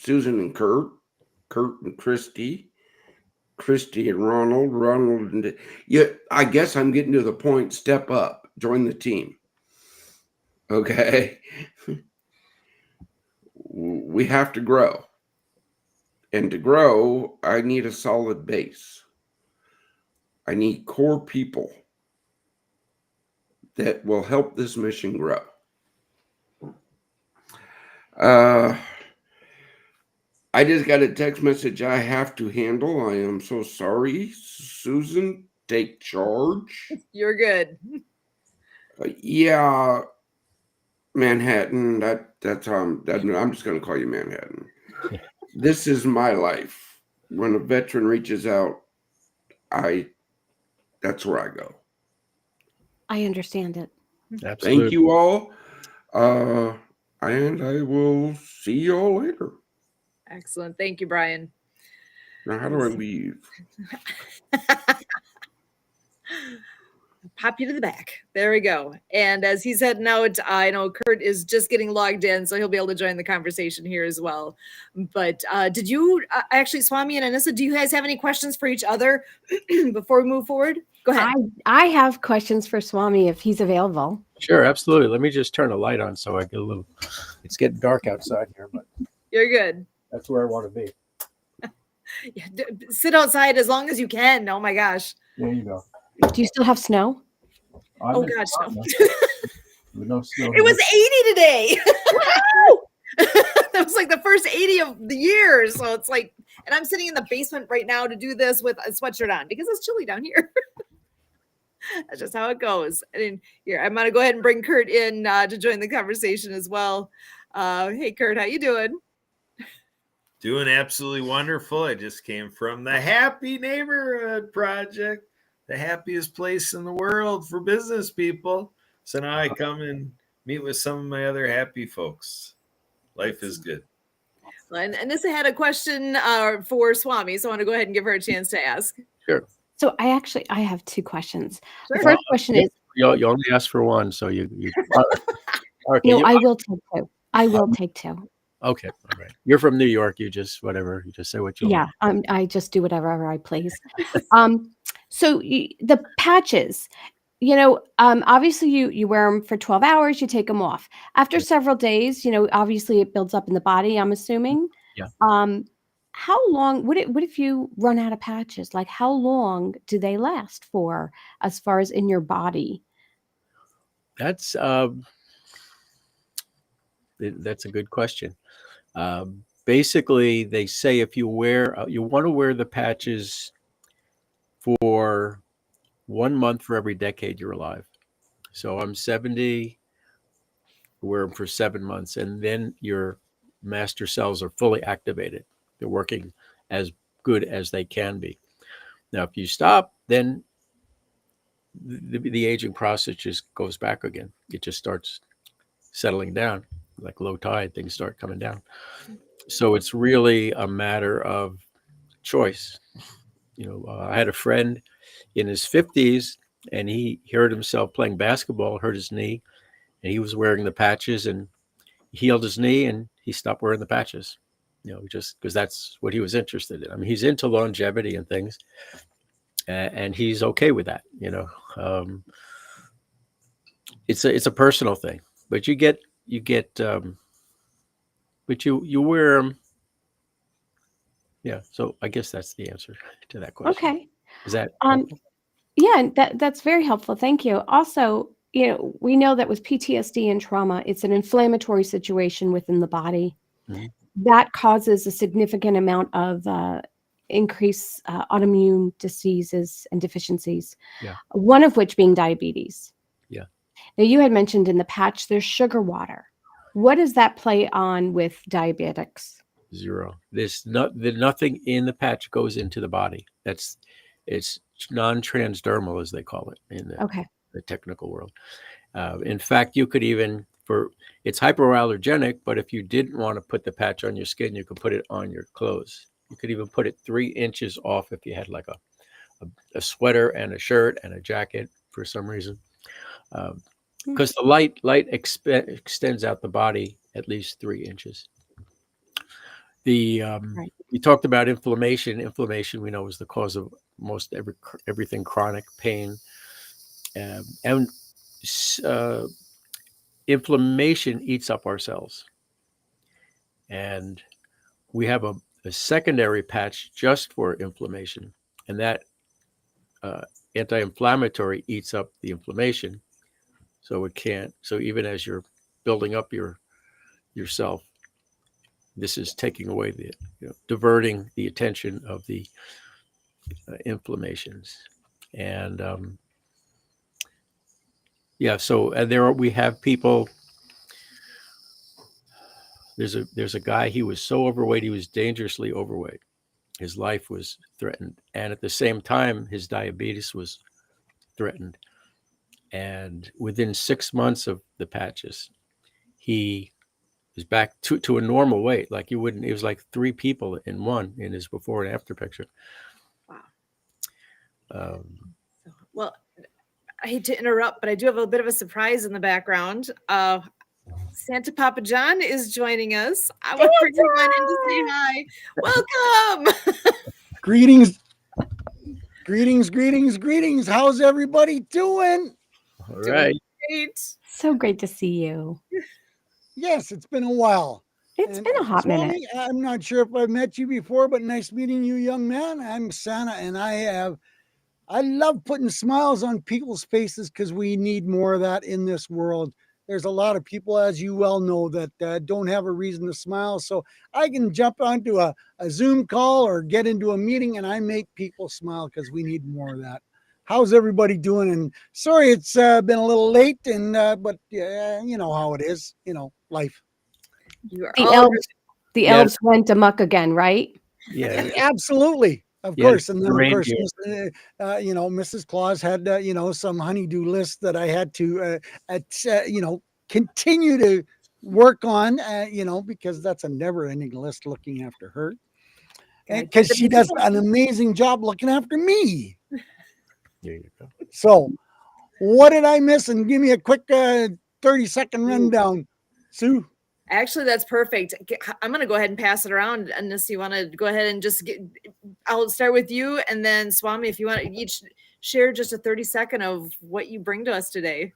Speaker 2: and Kurt and Christy and Ronald and yeah. I guess I'm getting to the point. Step up, join the team. Okay, we have to grow, and to grow, I need a solid base. I need core people that will help this mission grow. I just got a text message I have to handle. I am so sorry. Susan, take charge.
Speaker 1: You're good.
Speaker 2: Yeah, Manhattan. That's I'm just going to call you Manhattan. This is my life. When a veteran reaches out, that's where I go.
Speaker 3: I understand it.
Speaker 4: Absolutely.
Speaker 2: Thank you all. And I will see you all later.
Speaker 1: Excellent. Thank you, Brian.
Speaker 2: Now, how do I leave?
Speaker 1: Pop you to the back. There we go. And as he's heading out, I know Kurt is just getting logged in, so he'll be able to join the conversation here as well. But did you actually, Swami and Anissa, do you guys have any questions for each other before we move forward? Go ahead.
Speaker 3: I have questions for Swami if he's available.
Speaker 4: Sure, absolutely. Let me just turn a light on so I get a little. It's getting dark outside here, but
Speaker 1: You're good.
Speaker 4: that's where I want to be.
Speaker 1: Yeah, sit outside as long as you can. Oh my gosh.
Speaker 4: There you go.
Speaker 3: Do you still have snow?
Speaker 1: Oh gosh, no.
Speaker 4: No snow.
Speaker 1: It was 80 today. That was like the first 80 of the year. So it's like, and I'm sitting in the basement right now to do this with a sweatshirt on because it's chilly down here. That's just how it goes. And here, I'm gonna go ahead and bring Kurt in to join the conversation as well. Hey Kurt, how you doing?
Speaker 5: Doing absolutely wonderful. I just came from the Happy Neighborhood Project, the happiest place in the world for business people. So now I come and meet with some of my other happy folks. Life is good.
Speaker 1: And Anissa had a question for Swami, so I want to go ahead and give her a chance to ask.
Speaker 4: Sure.
Speaker 3: So I have two questions.
Speaker 1: Sure.
Speaker 3: The first question is,
Speaker 4: You only asked for one, so you. Okay,
Speaker 3: no, I will take two. I will take two.
Speaker 4: Okay, all right. You're from New York. You just whatever. You just say what you
Speaker 3: Yeah,
Speaker 4: want.
Speaker 3: I just do whatever I please. So the patches, obviously you wear them for 12 hours, you take them off. After several days, obviously it builds up in the body, I'm assuming.
Speaker 4: Yeah.
Speaker 3: How long, what if you run out of patches? Like how long do they last for as far as in your body?
Speaker 4: That's a good question. Basically, they say if you want to wear the patches for 1 month for every decade you're alive. So I'm 70, wear them for 7 months, and then your master cells are fully activated. They're working as good as they can be. Now, if you stop, then the aging process just goes back again. It just starts settling down. Like low tide, things start coming down. So it's really a matter of choice. I had a friend in his 50s, and he hurt himself playing basketball, hurt his knee, and he was wearing the patches and healed his knee, and he stopped wearing the patches, just because that's what he was interested in. I mean, he's into longevity and things, and he's okay with that. It's a personal thing, but you get, but you wear them Yeah. So I guess that's the answer to that question.
Speaker 3: Okay.
Speaker 4: Is that
Speaker 3: Um,
Speaker 4: helpful?
Speaker 3: yeah, and that's very helpful. Thank you. Also, we know that with PTSD and trauma, it's an inflammatory situation within the body
Speaker 4: Mhm.
Speaker 3: that causes a significant amount of increased autoimmune diseases and deficiencies,
Speaker 4: Yeah.
Speaker 3: one of which being diabetes.
Speaker 4: Yeah.
Speaker 3: Now, you had mentioned in the patch there's sugar water. What does that play on with diabetics?
Speaker 4: Zero. Nothing in the patch goes into the body. It's non-transdermal, as they call it in
Speaker 3: Okay.
Speaker 4: the technical world. In fact, you could even it's hypoallergenic, but if you didn't want to put the patch on your skin, you could put it on your clothes. You could even put it 3 inches off if you had like a sweater and a shirt and a jacket for some reason, because the light extends out the body at least 3 inches.
Speaker 3: Right.
Speaker 4: You talked about inflammation. Inflammation, we know, is the cause of most everything chronic pain, and inflammation eats up our cells. And we have a secondary patch just for inflammation, and that anti-inflammatory eats up the inflammation, so it can't. So even as you're building up yourself, this is taking away diverting the attention of the inflammations. And yeah, so we have people. There's a guy. He was so overweight. He was dangerously overweight. His life was threatened, and at the same time, his diabetes was threatened. And within 6 months of the patches, he is back to a normal weight. Like you wouldn't. It was like 3 people in one in his before and after picture.
Speaker 1: Wow.
Speaker 4: Um,
Speaker 1: Well, I hate to interrupt, but I do have a bit of a surprise in the background. Santa Papa John is joining us. I want to bring him on in to say hi. Welcome.
Speaker 6: Greetings. Greetings, greetings, greetings. How's everybody doing?
Speaker 4: all right.
Speaker 1: Great.
Speaker 3: So great to see you.
Speaker 6: Yes, it's been a while.
Speaker 3: It's
Speaker 6: And
Speaker 3: been a hot minute.
Speaker 6: Swami, I'm not sure if I've met you before, but nice meeting you, young man. I'm Santa, and I love putting smiles on people's faces because we need more of that in this world. There's a lot of people, as you well know, that don't have a reason to smile. So I can jump onto a Zoom call or get into a meeting and I make people smile because we need more of that. How's everybody doing? And sorry, it's been a little late, but you know how it is, life.
Speaker 1: You are
Speaker 3: The
Speaker 1: all
Speaker 3: elves, the
Speaker 4: Yeah.
Speaker 3: elves went amok again, right?
Speaker 4: Yeah.
Speaker 6: Absolutely. Of
Speaker 4: Yeah,
Speaker 6: course. And
Speaker 4: the
Speaker 6: then, of course,
Speaker 4: reindeer.
Speaker 6: Mrs. Claus had, some honeydew list that I had to, continue to work on, because that's a never ending list looking after her.
Speaker 1: Gotta
Speaker 6: Because
Speaker 1: keep it
Speaker 6: she does
Speaker 1: busy.
Speaker 6: an amazing job looking after me.
Speaker 4: There you go.
Speaker 6: So, what did I miss? And give me a quick 30-second rundown, Sue.
Speaker 1: Actually, that's perfect. I'm going to go ahead and pass it around. Unless you want to go ahead and I'll start with you. And then Swami, if you want to each share just a 30-second of what you bring to us today.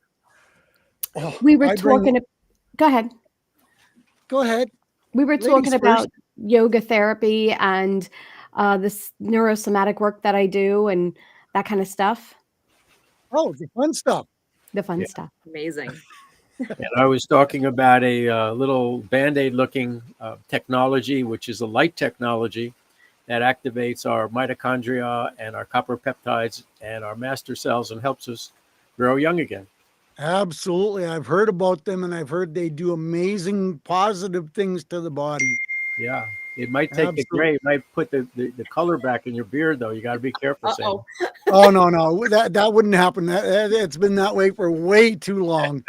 Speaker 6: Oh,
Speaker 3: We were talking. Go ahead.
Speaker 6: Go ahead.
Speaker 3: We were
Speaker 6: Ladies
Speaker 3: talking about
Speaker 6: first.
Speaker 3: yoga therapy and this neurosomatic work that I do and that kind of stuff.
Speaker 6: Oh, the fun stuff.
Speaker 3: The fun
Speaker 4: Yeah.
Speaker 3: stuff.
Speaker 1: Amazing.
Speaker 4: And I was talking about a little Band-Aid looking technology, which is a light technology that activates our mitochondria and our copper peptides and our master cells and helps us grow young again.
Speaker 6: Absolutely. I've heard about them and I've heard they do amazing positive things to the body.
Speaker 4: Yeah. It might take the gray, it might put the color back in your beard, though. You got to be careful.
Speaker 1: Uh-oh.
Speaker 6: Oh, no. That wouldn't happen. It's been that way for way too long.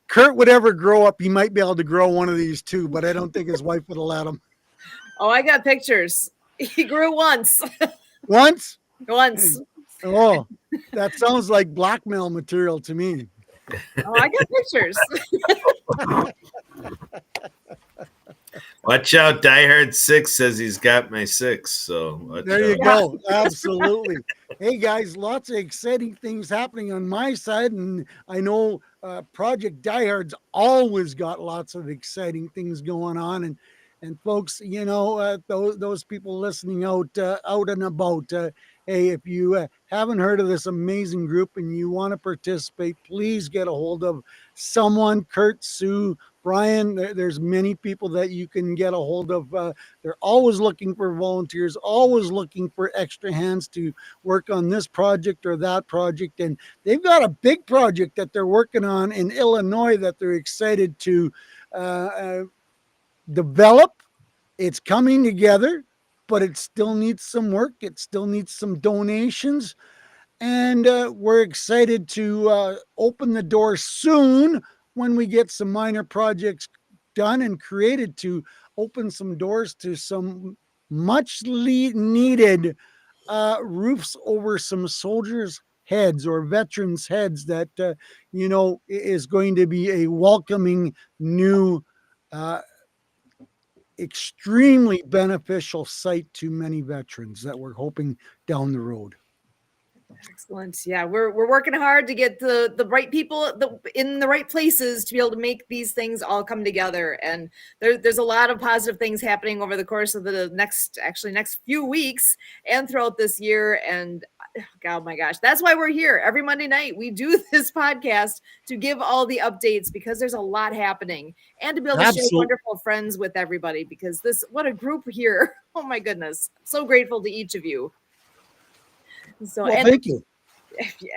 Speaker 6: Kurt would ever grow up, he might be able to grow one of these too, but I don't think his wife would have let him.
Speaker 1: Oh, I got pictures. He grew once.
Speaker 6: Once?
Speaker 1: Once.
Speaker 6: Oh, that sounds like blackmail material to me.
Speaker 1: Oh, I got pictures.
Speaker 5: Watch out, Die Hard 6 says he's got my 6. So
Speaker 6: There you go. Absolutely. Hey, guys, lots of exciting things happening on my side. And I know Project Die Hard's always got lots of exciting things going on. And And folks, those people listening out and about, hey, if you haven't heard of this amazing group and you want to participate, please get a hold of someone. Kurt, Sue, Brian, there's many people that you can get a hold of. They're always looking for volunteers, always looking for extra hands to work on this project or that project. And they've got a big project that they're working on in Illinois that they're excited to develop. It's coming together, but it still needs some work. It still needs some donations. And we're excited to open the door soon when we get some minor projects done and created to open some doors to some much needed roofs over some soldiers' heads or veterans' heads that, is going to be a welcoming new extremely beneficial site to many veterans that we're hoping down the road.
Speaker 1: Excellent. Yeah, we're working hard to get the right people in the right places to be able to make these things all come together. And there's a lot of positive things happening over the course of the next few weeks and throughout this year. And oh my gosh, that's why we're here every Monday night. We do this podcast to give all the updates because there's a lot happening and to be able to share wonderful friends with everybody because what a group here. Oh my goodness. I'm so grateful to each of you. So,
Speaker 6: well, thank you.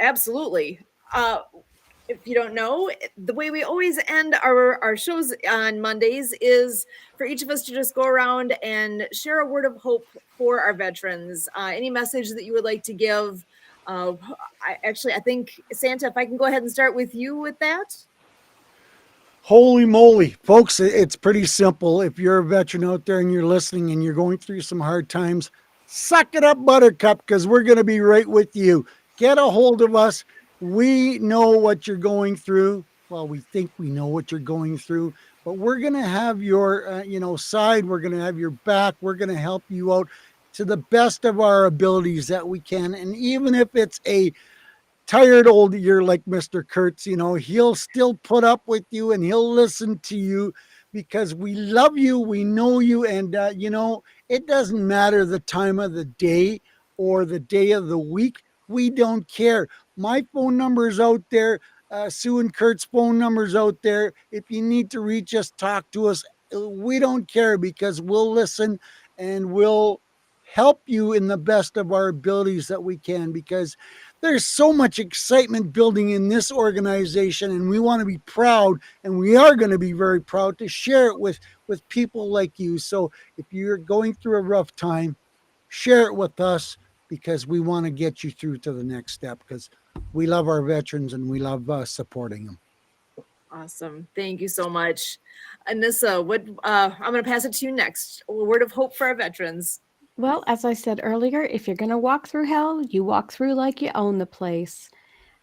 Speaker 1: Absolutely. If you don't know, the way we always end our shows on Mondays is for each of us to just go around and share a word of hope for our veterans. Any message that you would like to give? I think, Santa, if I can go ahead and start with you with that.
Speaker 6: Holy moly, folks, it's pretty simple. If you're a veteran out there and you're listening and you're going through some hard times, suck it up, Buttercup, because we're going to be right with you. Get a hold of us. We know what you're going through. Well, we think we know what you're going through, but we're going to have your, side. We're going to have your back. We're going to help you out to the best of our abilities that we can. And even if it's a tired old year like Mr. Kurtz, he'll still put up with you and he'll listen to you because we love you, we know you, and it doesn't matter the time of the day or the day of the week. We don't care. My phone number is out there. Sue and Kurt's phone number's out there. If you need to reach us, talk to us. We don't care because we'll listen and we'll help you in the best of our abilities that we can because there's so much excitement building in this organization and we want to be proud and we are going to be very proud to share it with people like you. So if you're going through a rough time, share it with us because we want to get you through to the next step because we love our veterans and we love supporting them.
Speaker 1: Awesome. Thank you so much. Anissa, I'm going to pass it to you next. A word of hope for our veterans.
Speaker 3: Well, as I said earlier, if you're going to walk through hell, you walk through like you own the place.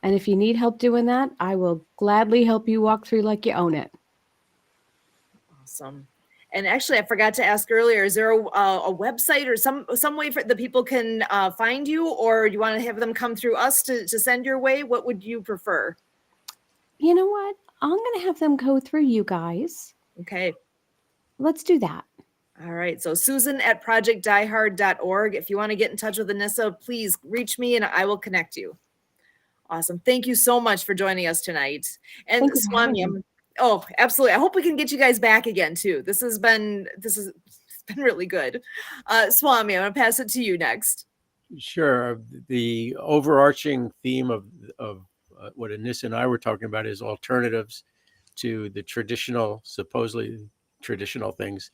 Speaker 3: And if you need help doing that, I will gladly help you walk through like you own it.
Speaker 1: Awesome. And actually, I forgot to ask earlier, is there a website or some way for the people can find you, or you want to have them come through us to send your way? What would you prefer?
Speaker 3: You know what? I'm going to have them go through you guys.
Speaker 1: Okay.
Speaker 3: Let's do that.
Speaker 1: All right. So Susan@projectdiehard.org. If you want to get in touch with Anissa, please reach me and I will connect you. Awesome. Thank you so much for joining us tonight. And Swami, oh, absolutely. I hope we can get you guys back again too. This has been really good. Swami, I'm going to pass it to you next.
Speaker 4: Sure. The overarching theme of what Anissa and I were talking about is alternatives to the supposedly traditional things.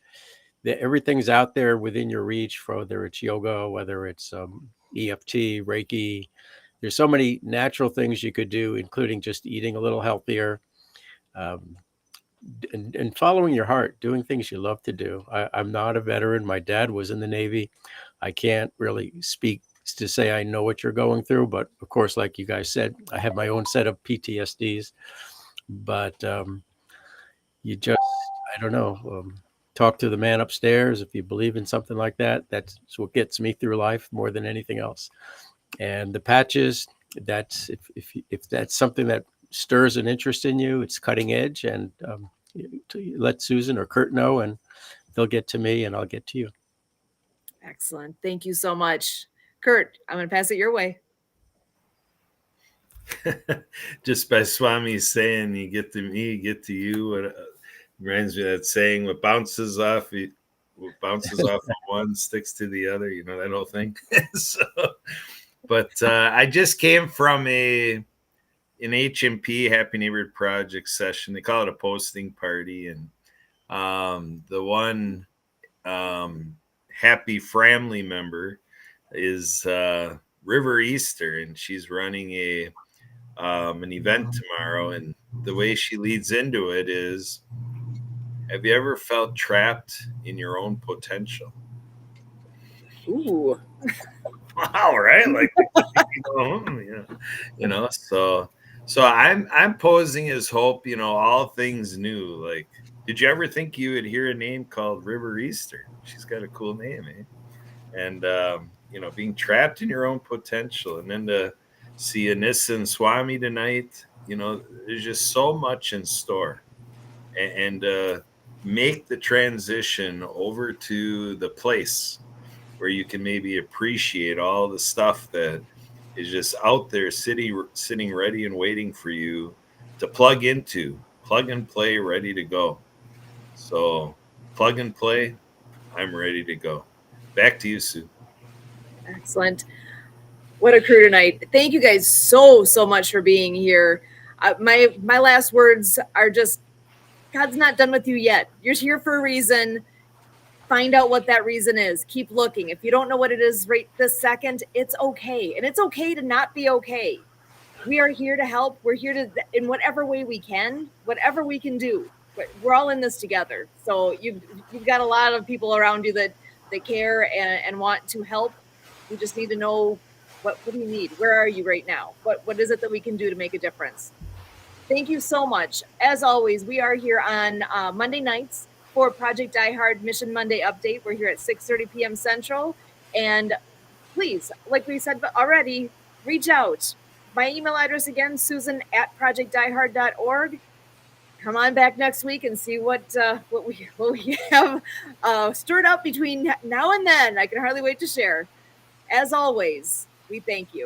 Speaker 4: Everything's out there within your reach, for whether it's yoga, whether it's EFT, Reiki. There's so many natural things you could do, including just eating a little healthier and following your heart, doing things you love to do. I'm not a veteran. My dad was in the Navy. I can't really speak to say I know what you're going through, but of course, like you guys said, I have my own set of PTSDs. But you just, I don't know. Talk to the man upstairs. If you believe in something like that, that's what gets me through life more than anything else. And the patches, that's if that's something that stirs an interest in you, it's cutting edge, and let Susan or Kurt know, and they'll get to me and I'll get to you.
Speaker 1: Excellent. Thank you so much. Kurt, I'm going to pass it your way.
Speaker 5: Just by Swami saying, you get to me, you get to you. It reminds me of that saying, what bounces off of one sticks to the other, you know, that whole thing. But I just came from an HMP, Happy Neighborhood Project session. They call it a posting party. And the one happy family member is River Easter, and she's running an event tomorrow. And the way she leads into it is, have you ever felt trapped in your own potential?
Speaker 1: Ooh.
Speaker 5: Wow, right? Like, so I'm posing as hope, all things new. Like, did you ever think you would hear a name called River Easter? She's got a cool name, eh? And being trapped in your own potential, and then to see Anissa and Swami tonight, there's just so much in store, and make the transition over to the place where you can maybe appreciate all the stuff that is just out there sitting ready and waiting for you to plug and play, ready to go. So plug and play, I'm ready to go. Back to you, Sue.
Speaker 1: Excellent. What a crew tonight. Thank you guys so much for being here. My last words are just, God's not done with you yet. You're here for a reason. Find out what that reason is. Keep looking. If you don't know what it is right this second, it's okay. And it's okay to not be okay. We are here to help. We're here to, in whatever way we can, whatever we can do. We're all in this together. So you've got a lot of people around you that care and want to help. We just need to know, what do you need? Where are you right now? What is it that we can do to make a difference? Thank you so much. As always, we are here on Monday nights for Project Die Hard Mission Monday Update. We're here at 6:30 p.m. Central. And please, like we said already, reach out. My email address again, susan@projectdiehard.org. Come on back next week and see what we have stirred up between now and then. I can hardly wait to share. As always, we thank you.